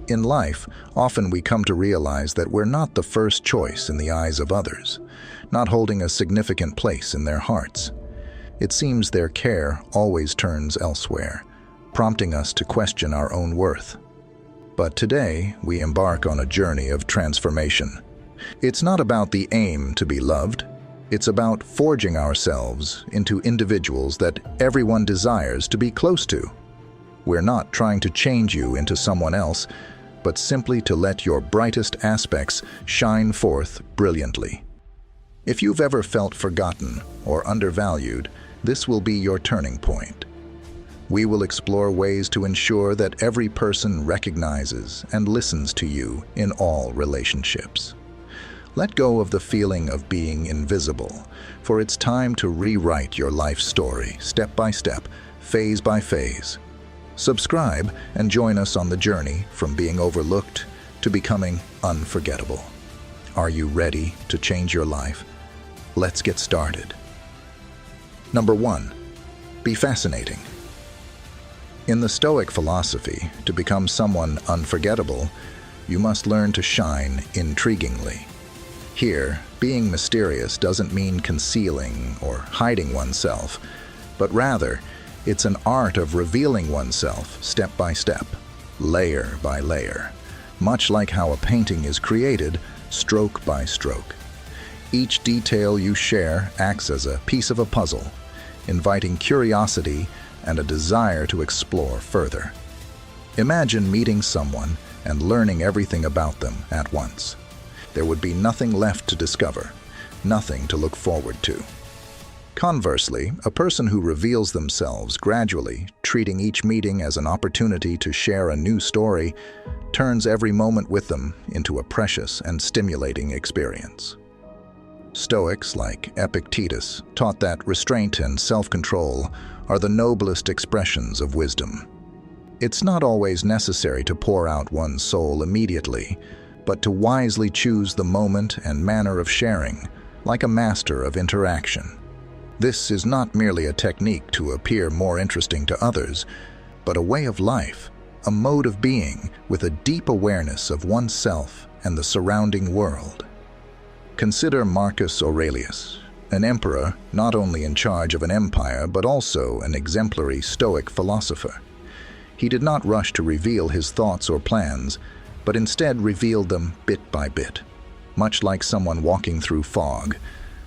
In life, often we come to realize that we're not the first choice in the eyes of others, not holding a significant place in their hearts. It seems their care always turns elsewhere, prompting us to question our own worth. But today, we embark on a journey of transformation. It's not about the aim to be loved. It's about forging ourselves into individuals that everyone desires to be close to. We're not trying to change you into someone else, but simply to let your brightest aspects shine forth brilliantly. If you've ever felt forgotten or undervalued, this will be your turning point. We will explore ways to ensure that every person recognizes and listens to you in all relationships. Let go of the feeling of being invisible, for it's time to rewrite your life story, step by step, phase by phase. Subscribe and join us on the journey from being overlooked to becoming unforgettable. Are you ready to change your life? Let's get started. Number 1. Be fascinating. In the Stoic philosophy, to become someone unforgettable, you must learn to shine intriguingly. Here, being mysterious doesn't mean concealing or hiding oneself, but rather, it's an art of revealing oneself step by step, layer by layer, much like how a painting is created stroke by stroke. Each detail you share acts as a piece of a puzzle, inviting curiosity and a desire to explore further. Imagine meeting someone and learning everything about them at once. There would be nothing left to discover, nothing to look forward to. Conversely, a person who reveals themselves gradually, treating each meeting as an opportunity to share a new story, turns every moment with them into a precious and stimulating experience. Stoics like Epictetus taught that restraint and self-control are the noblest expressions of wisdom. It's not always necessary to pour out one's soul immediately, but to wisely choose the moment and manner of sharing, like a master of interaction. This is not merely a technique to appear more interesting to others, but a way of life, a mode of being with a deep awareness of oneself and the surrounding world. Consider Marcus Aurelius, an emperor not only in charge of an empire but also an exemplary Stoic philosopher. He did not rush to reveal his thoughts or plans, but instead revealed them bit by bit, much like someone walking through fog,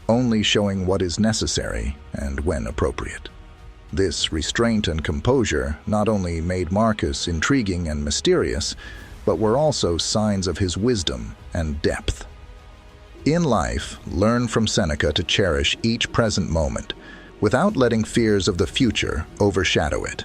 only showing what is necessary and when appropriate. This restraint and composure not only made Marcus intriguing and mysterious, but were also signs of his wisdom and depth. In life, learn from Seneca to cherish each present moment, without letting fears of the future overshadow it.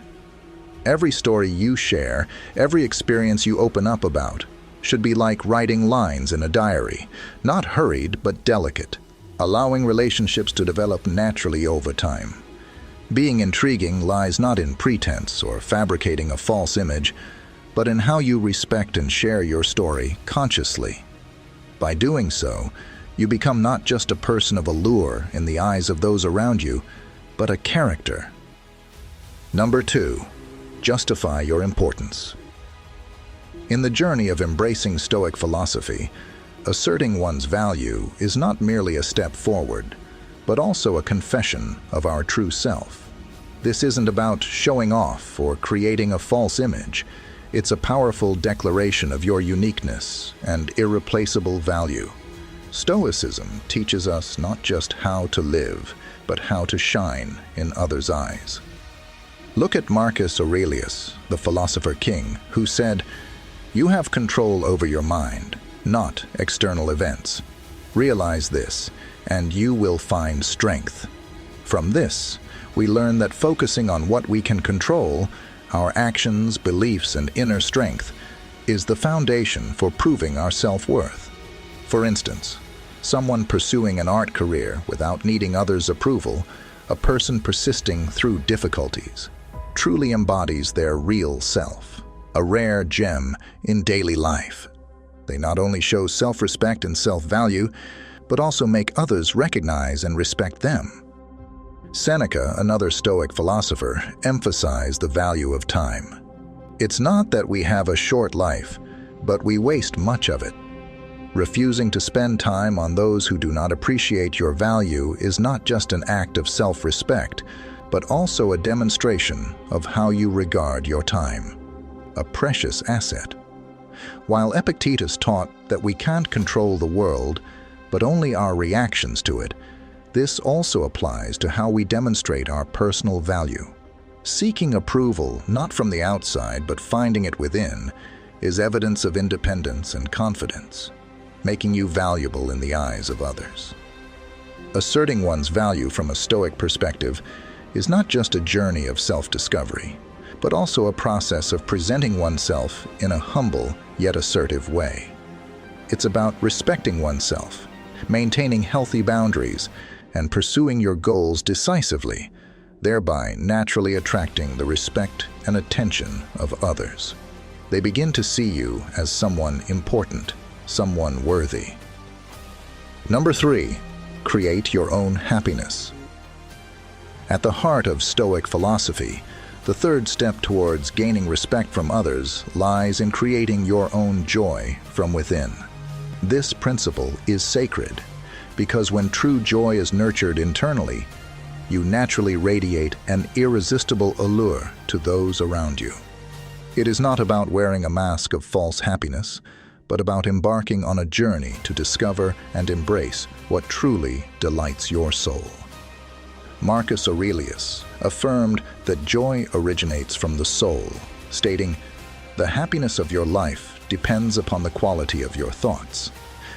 Every story you share, every experience you open up about, should be like writing lines in a diary, not hurried but delicate, allowing relationships to develop naturally over time. Being intriguing lies not in pretense or fabricating a false image, but in how you respect and share your story consciously. By doing so, you become not just a person of allure in the eyes of those around you, but a character. Number 2. Justify your importance. In the journey of embracing Stoic philosophy, asserting one's value is not merely a step forward, but also a confession of our true self. This isn't about showing off or creating a false image. It's a powerful declaration of your uniqueness and irreplaceable value. Stoicism teaches us not just how to live, but how to shine in others' eyes. Look at Marcus Aurelius, the philosopher king, who said, "You have control over your mind, not external events. Realize this, and you will find strength." From this, we learn that focusing on what we can control, our actions, beliefs, and inner strength, is the foundation for proving our self-worth. For instance, someone pursuing an art career without needing others' approval, a person persisting through difficulties, truly embodies their real self, a rare gem in daily life. They not only show self-respect and self-value, but also make others recognize and respect them. Seneca, another Stoic philosopher, emphasized the value of time. It's not that we have a short life, but we waste much of it. Refusing to spend time on those who do not appreciate your value is not just an act of self-respect, but also a demonstration of how you regard your time, a precious asset. While Epictetus taught that we can't control the world, but only our reactions to it, this also applies to how we demonstrate our personal value. Seeking approval, not from the outside, but finding it within, is evidence of independence and confidence, making you valuable in the eyes of others. Asserting one's value from a Stoic perspective is not just a journey of self-discovery, but also a process of presenting oneself in a humble yet assertive way. It's about respecting oneself, maintaining healthy boundaries, and pursuing your goals decisively, thereby naturally attracting the respect and attention of others. They begin to see you as someone important, someone worthy. Number 3, create your own happiness. At the heart of Stoic philosophy, the third step towards gaining respect from others lies in creating your own joy from within. This principle is sacred because when true joy is nurtured internally, you naturally radiate an irresistible allure to those around you. It is not about wearing a mask of false happiness, but about embarking on a journey to discover and embrace what truly delights your soul. Marcus Aurelius affirmed that joy originates from the soul, stating, "The happiness of your life depends upon the quality of your thoughts."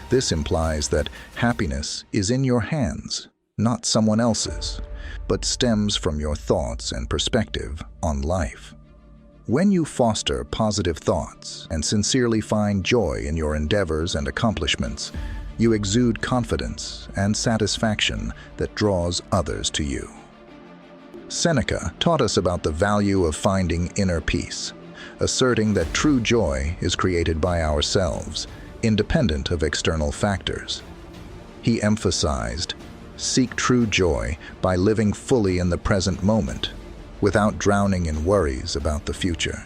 This implies that happiness is in your hands, not someone else's, but stems from your thoughts and perspective on life. When you foster positive thoughts and sincerely find joy in your endeavors and accomplishments, you exude confidence and satisfaction that draws others to you. Seneca taught us about the value of finding inner peace, asserting that true joy is created by ourselves, independent of external factors. He emphasized, "Seek true joy by living fully in the present moment, without drowning in worries about the future."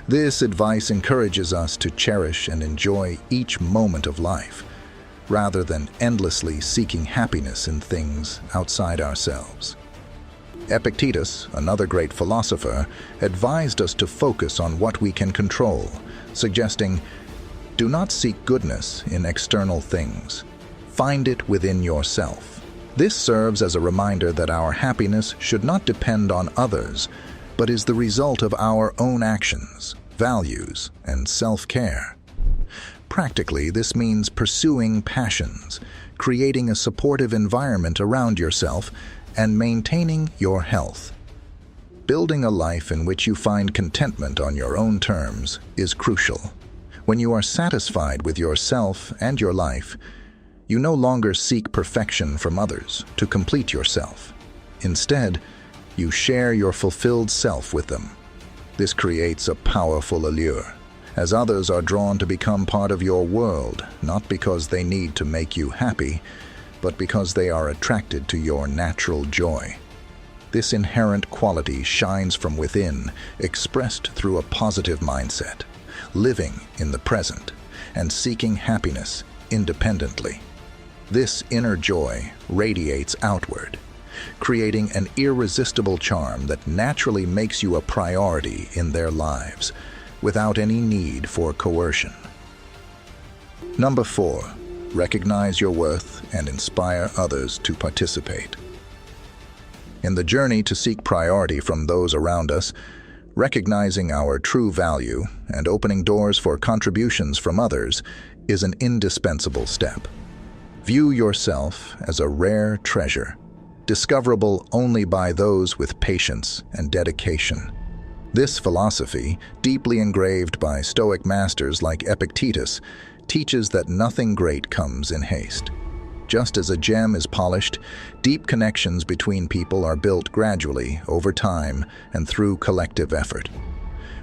This advice encourages us to cherish and enjoy each moment of life, rather than endlessly seeking happiness in things outside ourselves. Epictetus, another great philosopher, advised us to focus on what we can control, suggesting, "Do not seek goodness in external things. Find it within yourself." This serves as a reminder that our happiness should not depend on others, but is the result of our own actions, values, and self-care. Practically, this means pursuing passions, creating a supportive environment around yourself, and maintaining your health. Building a life in which you find contentment on your own terms is crucial. When you are satisfied with yourself and your life, you no longer seek perfection from others to complete yourself. Instead, you share your fulfilled self with them. This creates a powerful allure, as others are drawn to become part of your world, not because they need to make you happy, but because they are attracted to your natural joy. This inherent quality shines from within, expressed through a positive mindset, living in the present, and seeking happiness independently. This inner joy radiates outward, creating an irresistible charm that naturally makes you a priority in their lives, without any need for coercion. Number 4, recognize your worth and inspire others to participate. In the journey to seek priority from those around us, recognizing our true value and opening doors for contributions from others is an indispensable step. View yourself as a rare treasure, discoverable only by those with patience and dedication. This philosophy, deeply engraved by Stoic masters like Epictetus, teaches that nothing great comes in haste. Just as a gem is polished, deep connections between people are built gradually, over time, and through collective effort.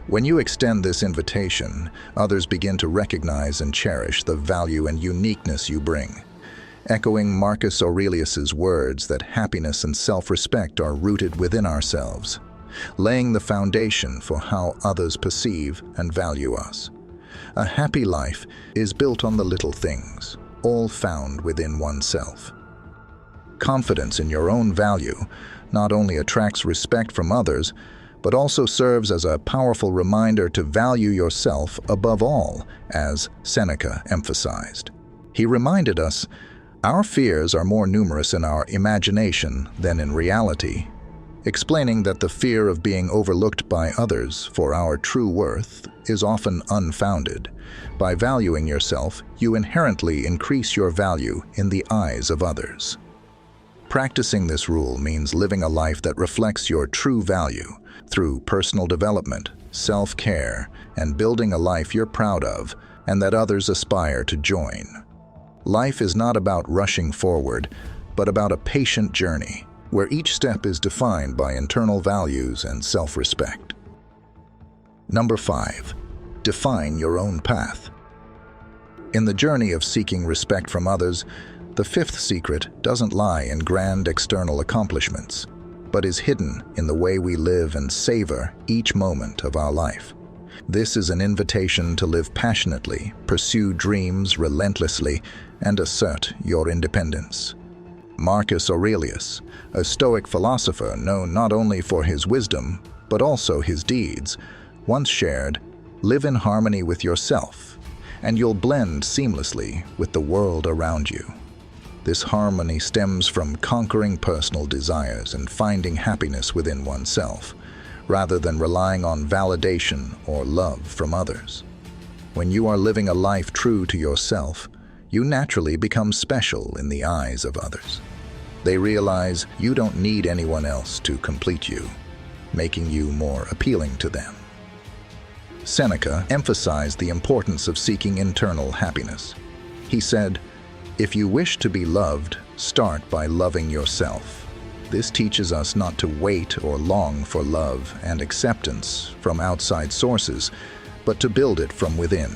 When you extend this invitation, others begin to recognize and cherish the value and uniqueness you bring. Echoing Marcus Aurelius's words that happiness and self-respect are rooted within ourselves, laying the foundation for how others perceive and value us. A happy life is built on the little things, all found within oneself. Confidence in your own value not only attracts respect from others, but also serves as a powerful reminder to value yourself above all, as Seneca emphasized. He reminded us, our fears are more numerous in our imagination than in reality, explaining that the fear of being overlooked by others for our true worth is often unfounded. By valuing yourself, you inherently increase your value in the eyes of others. Practicing this rule means living a life that reflects your true value through personal development, self-care, and building a life you're proud of and that others aspire to join. Life is not about rushing forward, but about a patient journey where each step is defined by internal values and self-respect. Number 5. Define your own path. In the journey of seeking respect from others, the fifth secret doesn't lie in grand external accomplishments, but is hidden in the way we live and savor each moment of our life. This is an invitation to live passionately, pursue dreams relentlessly, and assert your independence. Marcus Aurelius, a Stoic philosopher known not only for his wisdom, but also his deeds, once shared, "Live in harmony with yourself, and you'll blend seamlessly with the world around you." This harmony stems from conquering personal desires and finding happiness within oneself, rather than relying on validation or love from others. When you are living a life true to yourself, you naturally become special in the eyes of others. They realize you don't need anyone else to complete you, making you more appealing to them. Seneca emphasized the importance of seeking internal happiness. He said, "If you wish to be loved, start by loving yourself." This teaches us not to wait or long for love and acceptance from outside sources, but to build it from within.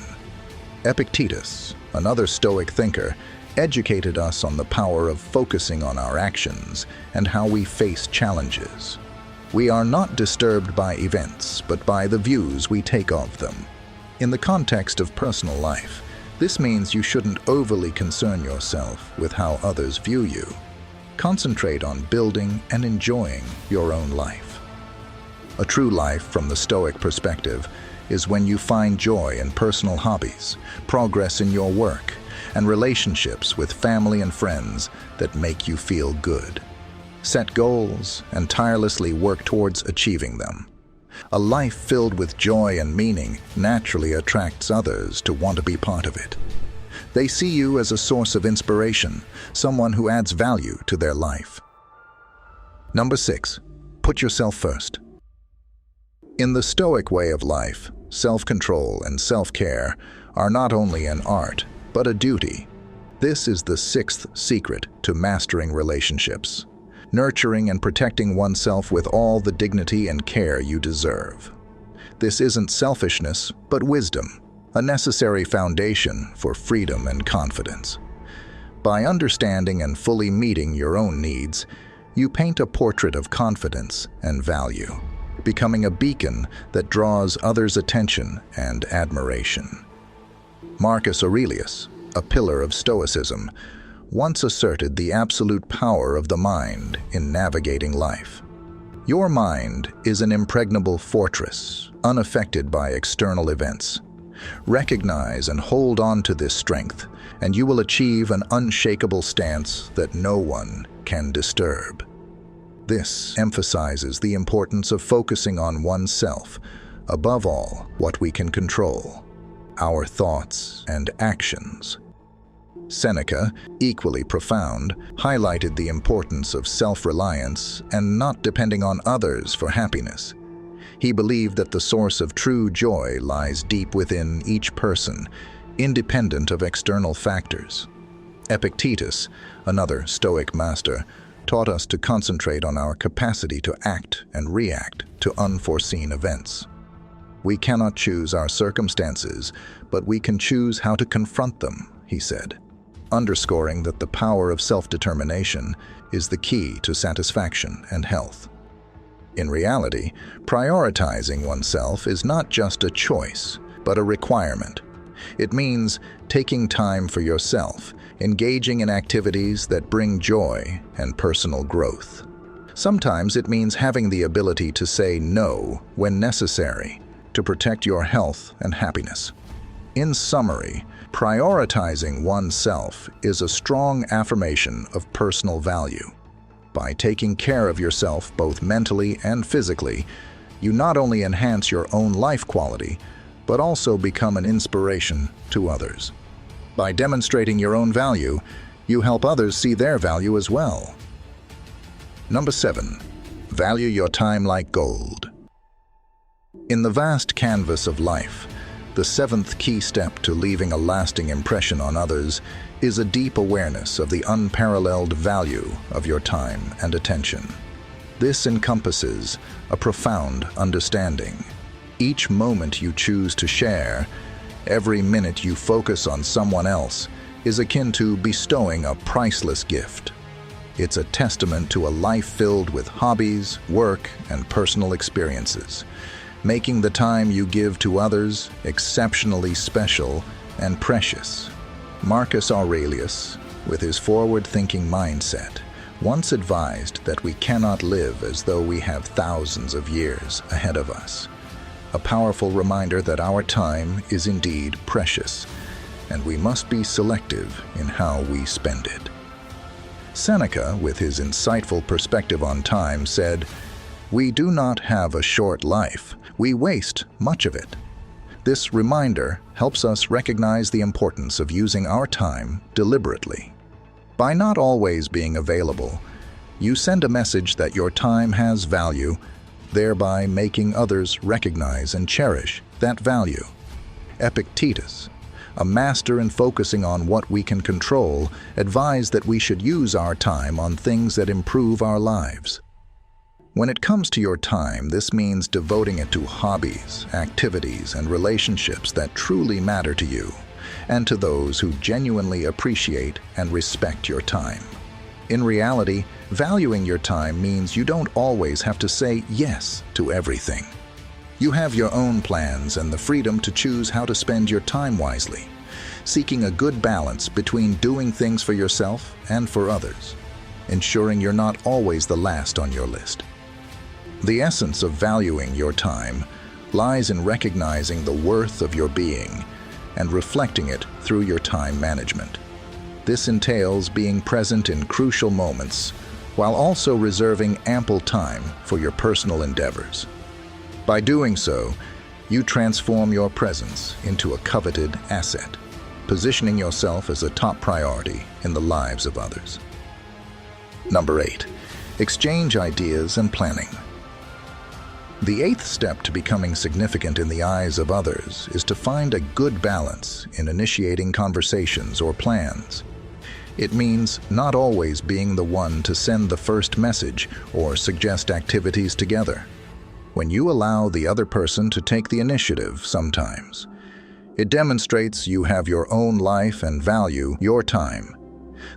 Epictetus, another Stoic thinker, educated us on the power of focusing on our actions and how we face challenges. We are not disturbed by events, but by the views we take of them. In the context of personal life, this means you shouldn't overly concern yourself with how others view you. Concentrate on building and enjoying your own life. A true life from the Stoic perspective is when you find joy in personal hobbies, progress in your work, and relationships with family and friends that make you feel good. Set goals and tirelessly work towards achieving them. A life filled with joy and meaning naturally attracts others to want to be part of it. They see you as a source of inspiration, someone who adds value to their life. Number 6. Put yourself first. In the Stoic way of life, self-control and self-care are not only an art, but a duty. This is the 6th secret to mastering relationships, nurturing and protecting oneself with all the dignity and care you deserve. This isn't selfishness, but wisdom, a necessary foundation for freedom and confidence. By understanding and fully meeting your own needs, you paint a portrait of confidence and value, becoming a beacon that draws others' attention and admiration. Marcus Aurelius, a pillar of Stoicism, once asserted the absolute power of the mind in navigating life. Your mind is an impregnable fortress, unaffected by external events. Recognize and hold on to this strength, and you will achieve an unshakable stance that no one can disturb. This emphasizes the importance of focusing on oneself, above all, what we can control, our thoughts and actions. Seneca, equally profound, highlighted the importance of self-reliance and not depending on others for happiness. He believed that the source of true joy lies deep within each person, independent of external factors. Epictetus, another Stoic master, taught us to concentrate on our capacity to act and react to unforeseen events. We cannot choose our circumstances, but we can choose how to confront them, he said, underscoring that the power of self-determination is the key to satisfaction and health. In reality, prioritizing oneself is not just a choice, but a requirement. It means taking time for yourself, engaging in activities that bring joy and personal growth. Sometimes it means having the ability to say no when necessary to protect your health and happiness. In summary, prioritizing oneself is a strong affirmation of personal value. By taking care of yourself both mentally and physically, you not only enhance your own life quality, but also become an inspiration to others. By demonstrating your own value, you help others see their value as well. Number 7. Value your time like gold. In the vast canvas of life, the seventh key step to leaving a lasting impression on others is a deep awareness of the unparalleled value of your time and attention. This encompasses a profound understanding. Each moment you choose to share, every minute you focus on someone else, is akin to bestowing a priceless gift. It's a testament to a life filled with hobbies, work, and personal experiences, making the time you give to others exceptionally special and precious. Marcus Aurelius, with his forward-thinking mindset, once advised that we cannot live as though we have thousands of years ahead of us. A powerful reminder that our time is indeed precious, and we must be selective in how we spend it. Seneca, with his insightful perspective on time, said, "We do not have a short life, we waste much of it." This reminder helps us recognize the importance of using our time deliberately. By not always being available, you send a message that your time has value, thereby making others recognize and cherish that value. Epictetus, a master in focusing on what we can control, advised that we should use our time on things that improve our lives. When it comes to your time, this means devoting it to hobbies, activities, and relationships that truly matter to you, and to those who genuinely appreciate and respect your time. In reality, valuing your time means you don't always have to say yes to everything. You have your own plans and the freedom to choose how to spend your time wisely, seeking a good balance between doing things for yourself and for others, ensuring you're not always the last on your list. The essence of valuing your time lies in recognizing the worth of your being and reflecting it through your time management. This entails being present in crucial moments while also reserving ample time for your personal endeavors. By doing so, you transform your presence into a coveted asset, positioning yourself as a top priority in the lives of others. Number 8. Exchange ideas and planning. The 8th step to becoming significant in the eyes of others is to find a good balance in initiating conversations or plans. It means not always being the one to send the first message or suggest activities together. When you allow the other person to take the initiative sometimes, it demonstrates you have your own life and value your time.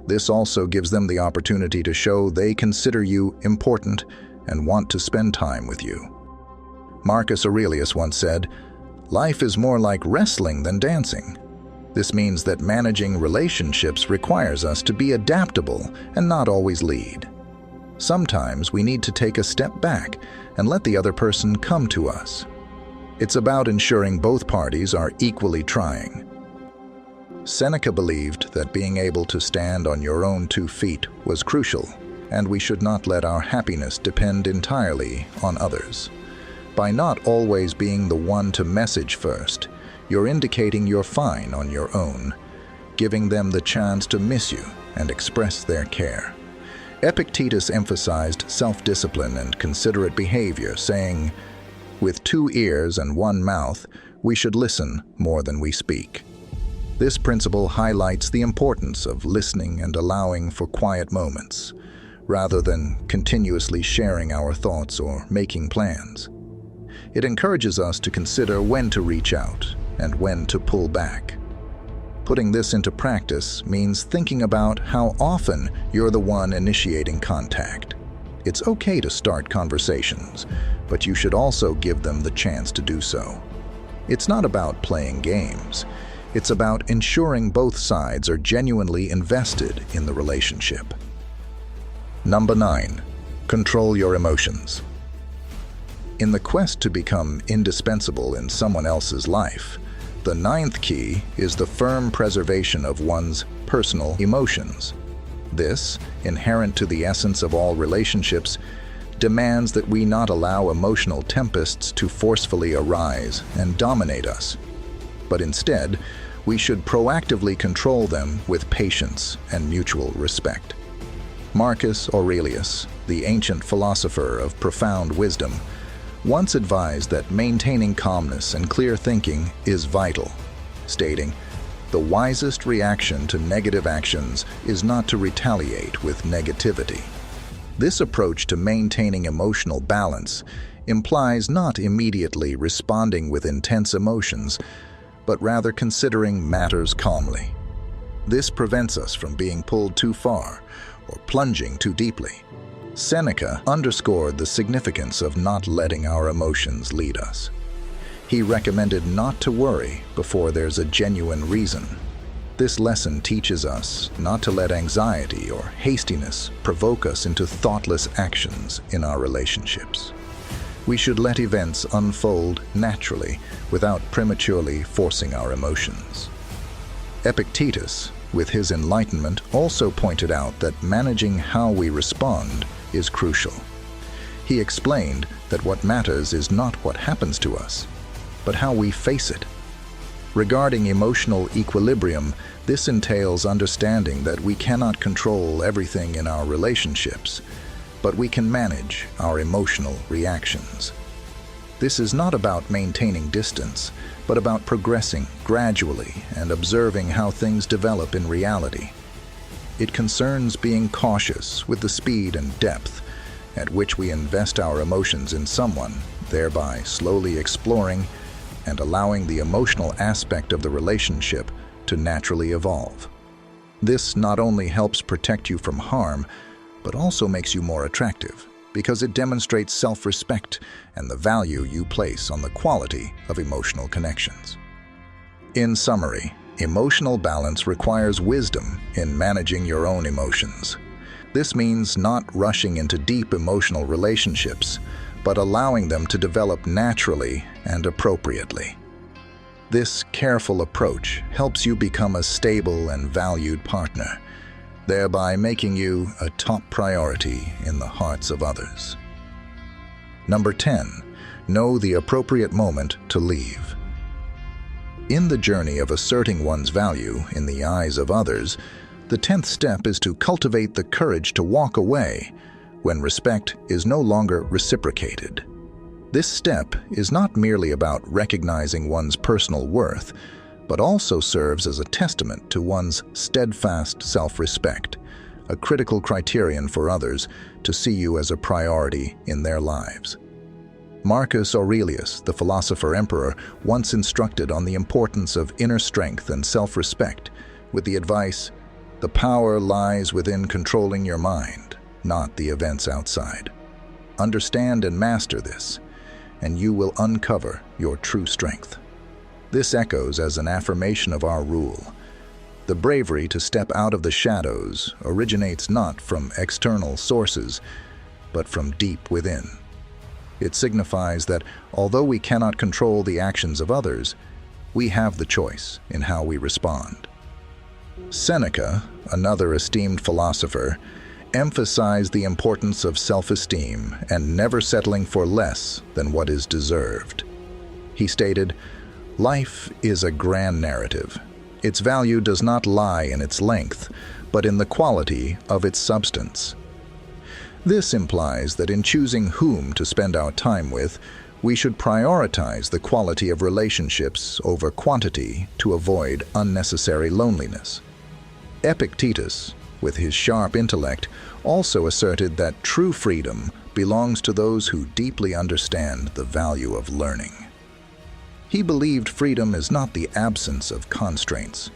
This also gives them the opportunity to show they consider you important and want to spend time with you. Marcus Aurelius once said, "Life is more like wrestling than dancing." This means that managing relationships requires us to be adaptable and not always lead. Sometimes we need to take a step back and let the other person come to us. It's about ensuring both parties are equally trying. Seneca believed that being able to stand on your own 2 feet was crucial, and we should not let our happiness depend entirely on others. By not always being the one to message first, you're indicating you're fine on your own, giving them the chance to miss you and express their care. Epictetus emphasized self-discipline and considerate behavior, saying, "With 2 ears and 1 mouth, we should listen more than we speak." This principle highlights the importance of listening and allowing for quiet moments, rather than continuously sharing our thoughts or making plans. It encourages us to consider when to reach out and when to pull back. Putting this into practice means thinking about how often you're the one initiating contact. It's okay to start conversations, but you should also give them the chance to do so. It's not about playing games. It's about ensuring both sides are genuinely invested in the relationship. Number 9. Control your emotions. In the quest to become indispensable in someone else's life, the 9th key is the firm preservation of one's personal emotions. This, inherent to the essence of all relationships, demands that we not allow emotional tempests to forcefully arise and dominate us, but instead, we should proactively control them with patience and mutual respect. Marcus Aurelius, the ancient philosopher of profound wisdom, once advised that maintaining calmness and clear thinking is vital, stating, "The wisest reaction to negative actions is not to retaliate with negativity." This approach to maintaining emotional balance implies not immediately responding with intense emotions, but rather considering matters calmly. This prevents us from being pulled too far or plunging too deeply. Seneca underscored the significance of not letting our emotions lead us. He recommended not to worry before there's a genuine reason. This lesson teaches us not to let anxiety or hastiness provoke us into thoughtless actions in our relationships. We should let events unfold naturally without prematurely forcing our emotions. Epictetus, with his enlightenment, also pointed out that managing how we respond is crucial. He explained that what matters is not what happens to us, but how we face it. Regarding emotional equilibrium, this entails understanding that we cannot control everything in our relationships, but we can manage our emotional reactions. This is not about maintaining distance, but about progressing gradually and observing how things develop in reality. It concerns being cautious with the speed and depth at which we invest our emotions in someone, thereby slowly exploring and allowing the emotional aspect of the relationship to naturally evolve. This not only helps protect you from harm, but also makes you more attractive, because it demonstrates self-respect and the value you place on the quality of emotional connections. In summary, emotional balance requires wisdom in managing your own emotions. This means not rushing into deep emotional relationships, but allowing them to develop naturally and appropriately. This careful approach helps you become a stable and valued partner, thereby making you a top priority in the hearts of others. Number 10. Know the appropriate moment to leave. In the journey of asserting one's value in the eyes of others, the 10th step is to cultivate the courage to walk away when respect is no longer reciprocated. This step is not merely about recognizing one's personal worth, but also serves as a testament to one's steadfast self-respect, a critical criterion for others to see you as a priority in their lives. Marcus Aurelius, the philosopher-emperor, once instructed on the importance of inner strength and self-respect with the advice, "The power lies within controlling your mind, not the events outside. Understand and master this, and you will uncover your true strength." This echoes as an affirmation of our rule. The bravery to step out of the shadows originates not from external sources, but from deep within. It signifies that although we cannot control the actions of others, we have the choice in how we respond. Seneca, another esteemed philosopher, emphasized the importance of self-esteem and never settling for less than what is deserved. He stated, "Life is a grand narrative. Its value does not lie in its length, but in the quality of its substance." This implies that in choosing whom to spend our time with, we should prioritize the quality of relationships over quantity to avoid unnecessary loneliness. Epictetus, with his sharp intellect, also asserted that true freedom belongs to those who deeply understand the value of learning. He believed freedom is not the absence of constraints,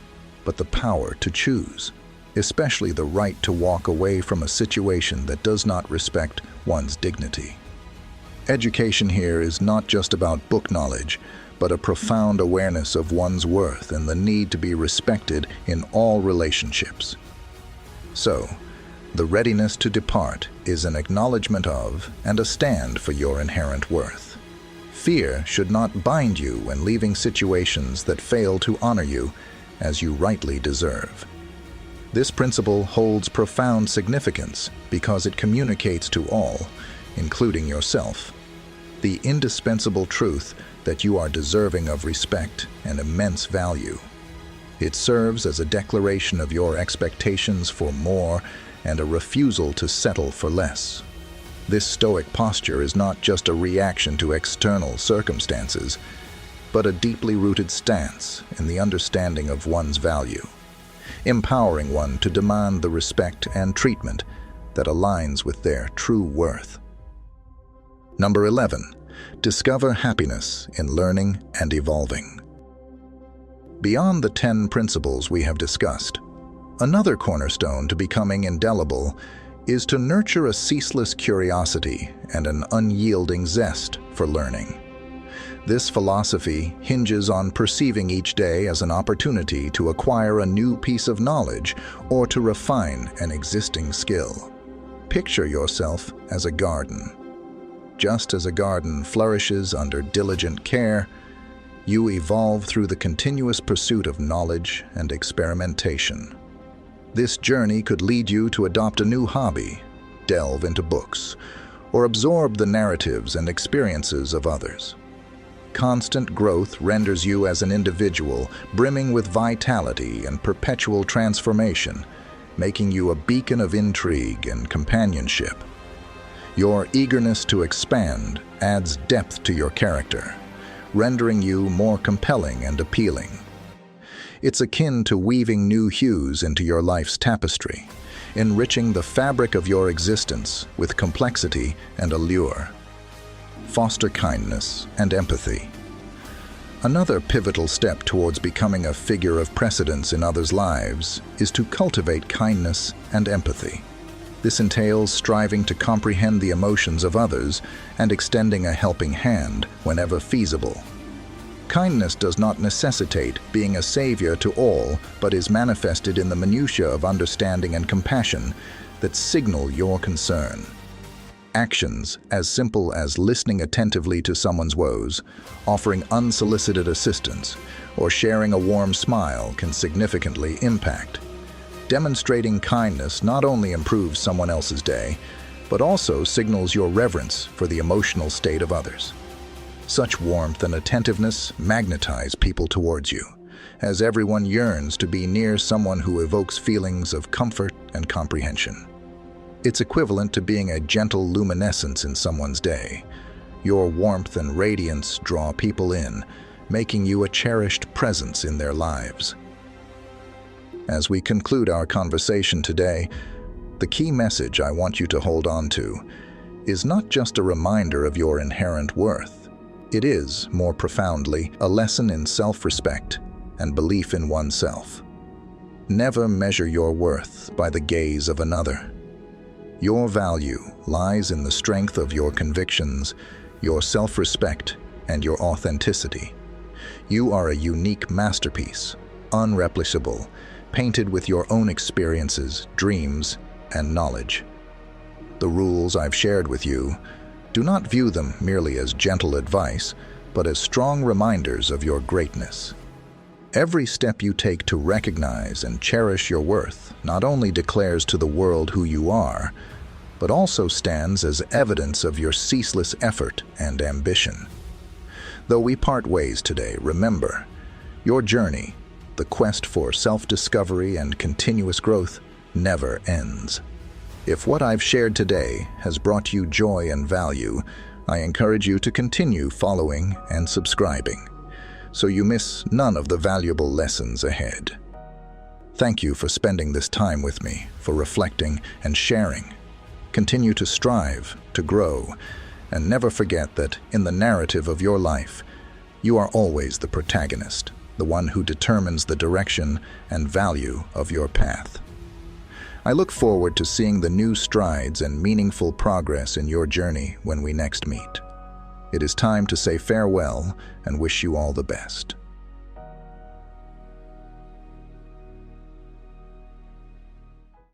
but the power to choose, especially the right to walk away from a situation that does not respect one's dignity. Education here is not just about book knowledge, but a profound awareness of one's worth and the need to be respected in all relationships. So, the readiness to depart is an acknowledgement of and a stand for your inherent worth. Fear should not bind you when leaving situations that fail to honor you as you rightly deserve. This principle holds profound significance because it communicates to all, including yourself, the indispensable truth that you are deserving of respect and immense value. It serves as a declaration of your expectations for more and a refusal to settle for less. This Stoic posture is not just a reaction to external circumstances, but a deeply rooted stance in the understanding of one's value, empowering one to demand the respect and treatment that aligns with their true worth. Number 11. Discover happiness in learning and evolving. Beyond the 10 principles we have discussed, another cornerstone to becoming indelible is to nurture a ceaseless curiosity and an unyielding zest for learning. This philosophy hinges on perceiving each day as an opportunity to acquire a new piece of knowledge or to refine an existing skill. Picture yourself as a garden. Just as a garden flourishes under diligent care, you evolve through the continuous pursuit of knowledge and experimentation. This journey could lead you to adopt a new hobby, delve into books, or absorb the narratives and experiences of others. Constant growth renders you as an individual brimming with vitality and perpetual transformation, making you a beacon of intrigue and companionship. Your eagerness to expand adds depth to your character, rendering you more compelling and appealing. It's akin to weaving new hues into your life's tapestry, enriching the fabric of your existence with complexity and allure. Foster kindness and empathy. Another pivotal step towards becoming a figure of precedence in others' lives is to cultivate kindness and empathy. This entails striving to comprehend the emotions of others and extending a helping hand whenever feasible. Kindness does not necessitate being a savior to all, but is manifested in the minutiae of understanding and compassion that signal your concern. Actions as simple as listening attentively to someone's woes, offering unsolicited assistance, or sharing a warm smile can significantly impact. Demonstrating kindness not only improves someone else's day, but also signals your reverence for the emotional state of others. Such warmth and attentiveness magnetize people towards you, as everyone yearns to be near someone who evokes feelings of comfort and comprehension. It's equivalent to being a gentle luminescence in someone's day. Your warmth and radiance draw people in, making you a cherished presence in their lives. As we conclude our conversation today, the key message I want you to hold on to is not just a reminder of your inherent worth. It is, more profoundly, a lesson in self-respect and belief in oneself. Never measure your worth by the gaze of another. Your value lies in the strength of your convictions, your self-respect, and your authenticity. You are a unique masterpiece, unreplicable, painted with your own experiences, dreams, and knowledge. The rules I've shared with you, do not view them merely as gentle advice, but as strong reminders of your greatness. Every step you take to recognize and cherish your worth not only declares to the world who you are, but also stands as evidence of your ceaseless effort and ambition. Though we part ways today, remember, your journey, the quest for self-discovery and continuous growth, never ends. If what I've shared today has brought you joy and value, I encourage you to continue following and subscribing, so you miss none of the valuable lessons ahead. Thank you for spending this time with me, for reflecting and sharing. Continue to strive, to grow, and never forget that in the narrative of your life, you are always the protagonist, the one who determines the direction and value of your path. I look forward to seeing the new strides and meaningful progress in your journey when we next meet. It is time to say farewell and wish you all the best.